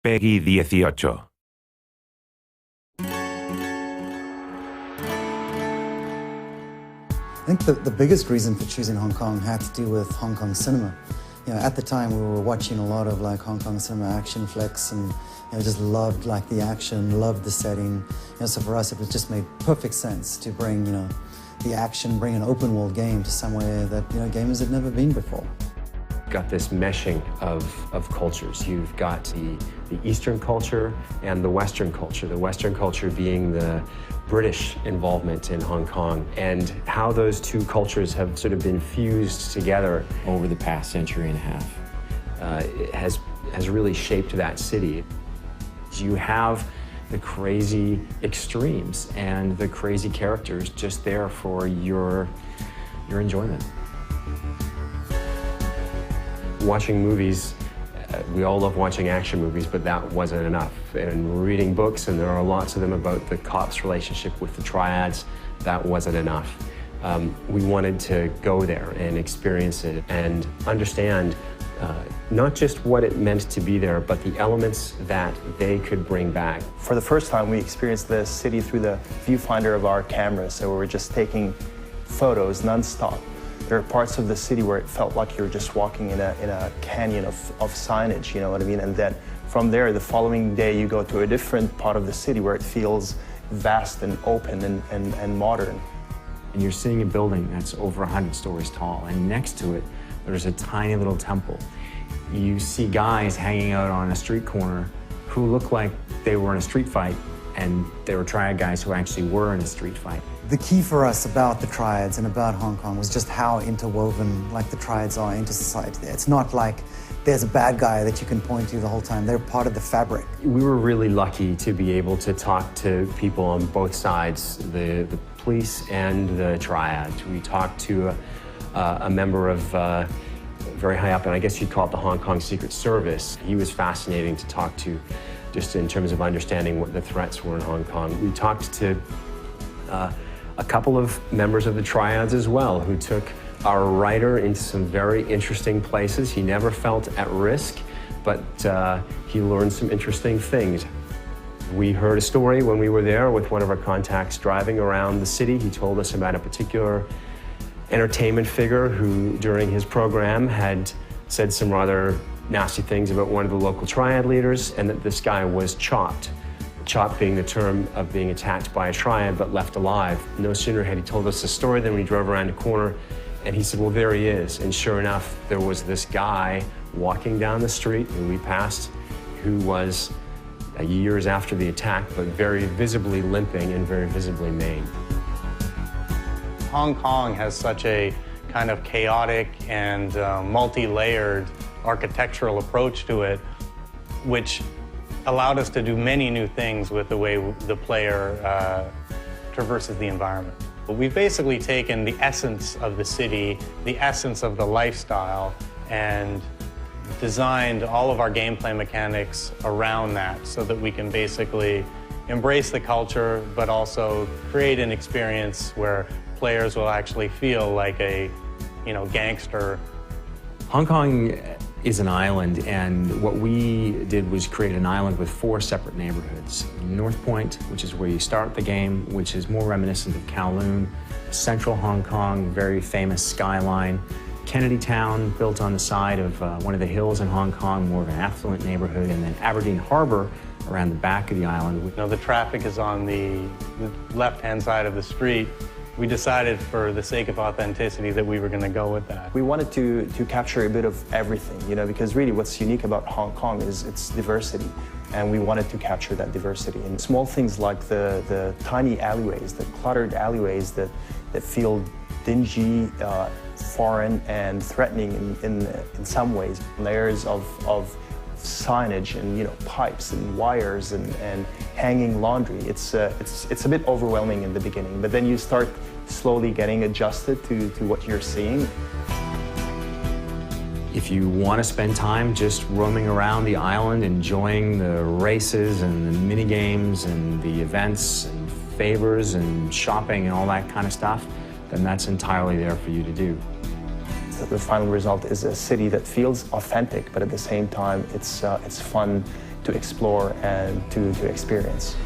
Peggy 18. I think the biggest reason for choosing Hong Kong had to do with Hong Kong cinema. You know, at the time we were watching a lot of like Hong Kong cinema action flicks and just loved like the action, loved the setting. So for us it was just made perfect sense to bring the action, bring an open world game to somewhere that gamers had never been before. Got this meshing of cultures. You've got the Eastern culture and the Western culture. The Western culture being the British involvement in Hong Kong, and how those two cultures have sort of been fused together over the past century and a half. It has really shaped that city. You have the crazy extremes and the crazy characters just there for your enjoyment. Watching movies, we all love watching action movies, but that wasn't enough. And reading books, and there are lots of them about the cops' relationship with the triads, that wasn't enough. We wanted to go there and experience it and understand not just what it meant to be there, but the elements that they could bring back. For the first time, we experienced the city through the viewfinder of our cameras, so we were just taking photos non-stop. There are parts of the city where it felt like you were just walking in a canyon of signage, you know what I mean? And then from there, the following day, you go to a different part of the city where it feels vast and open and modern. And you're seeing a building that's over 100 stories tall, and next to it, there's a tiny little temple. You see guys hanging out on a street corner who look like they were in a street fight, and they were triad guys who actually were in a street fight. The key for us about the triads and about Hong Kong was just how interwoven like the triads are into society there. It's not like there's a bad guy that you can point to the whole time. They're part of the fabric. We were really lucky to be able to talk to people on both sides, the police and the triads. We talked to a member of very high up, and I guess you'd call it the Hong Kong Secret Service. He was fascinating to talk to, just in terms of understanding what the threats were in Hong Kong. We talked to a couple of members of the triads as well, who took our writer into some very interesting places. He never felt at risk, but he learned some interesting things. We heard a story when we were there with one of our contacts driving around the city. He told us about a particular entertainment figure who, during his program, had said some rather nasty things about one of the local triad leaders, and that this guy was chopped. Chopped being the term of being attacked by a triad but left alive. No sooner had he told us the story than we drove around a corner, and he said, well, there he is. And sure enough, there was this guy walking down the street who we passed, who was years after the attack, but very visibly limping and very visibly maimed. Hong Kong has such a kind of chaotic and multi-layered architectural approach to it, which allowed us to do many new things with the way the player traverses the environment. We've basically taken the essence of the city, the essence of the lifestyle, and designed all of our gameplay mechanics around that so that we can basically embrace the culture, but also create an experience where players will actually feel like a, gangster. Hong Kong is an island, and what we did was create an island with 4 separate neighborhoods. North Point, which is where you start the game, which is more reminiscent of Kowloon. Central Hong Kong, very famous skyline. Kennedy Town, built on the side of one of the hills in Hong Kong, more of an affluent neighborhood, and then Aberdeen Harbor around the back of the island. The traffic is on the left-hand side of the street. We decided, for the sake of authenticity, that we were going to go with that. We wanted to capture a bit of everything, because really what's unique about Hong Kong is its diversity, and we wanted to capture that diversity. And small things like the tiny alleyways, the cluttered alleyways that feel dingy, foreign, and threatening in some ways. Layers of signage and pipes and wires and hanging laundry. It's a bit overwhelming in the beginning, but then you start slowly getting adjusted to what you're seeing. If you want to spend time just roaming around the island, enjoying the races and the mini games and the events and favors and shopping and all that kind of stuff, then that's entirely there for you to do. The final result is a city that feels authentic, but at the same time, it's fun to explore and to experience.